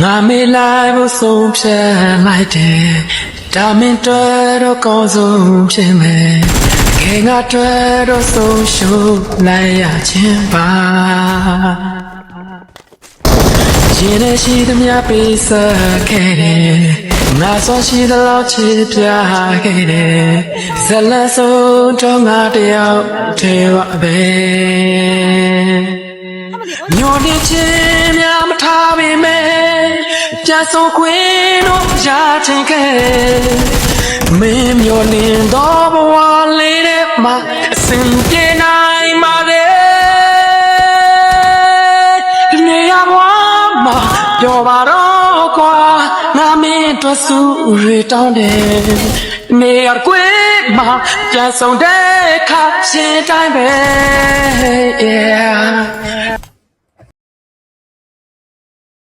ငါမေးလိုက်ဖို့ဆုံးဖြတ်လိုက်တယ်ဒါမင်းတွေ့တော့ကောင်းဆုံးဖြစ်မယ်ခင်ငါတွေ့တော့ဆုံးရှုံးလိုက်ရခြင်းပါရင်နဲ့ရှိသမျှပေးဆက်ခဲ့တယ်ငါဆိုရှိသလောက်ချစ်ပြခဲ့တယ်ဇလန်းဆုံးတော့ငါတယောက်ထဲပါပဲညိုနေခြင်းများမထားပေမဲ့ပြန်ဆုံးခွင့်တော့ရချင်ခဲ့မင်းမျိုးလင်းတော့ဘဝလေးနဲ့မှအစဉ်ပြေနိုင်ပါလေဒီနေရာဘဝမှာပြောပါတော့ကွာငါမင်းတို့စုရတောင်းတယ်နေရာကွေးမှာပြန်ဆုံးတဲ့ခါရှင်တိုင်းပဲ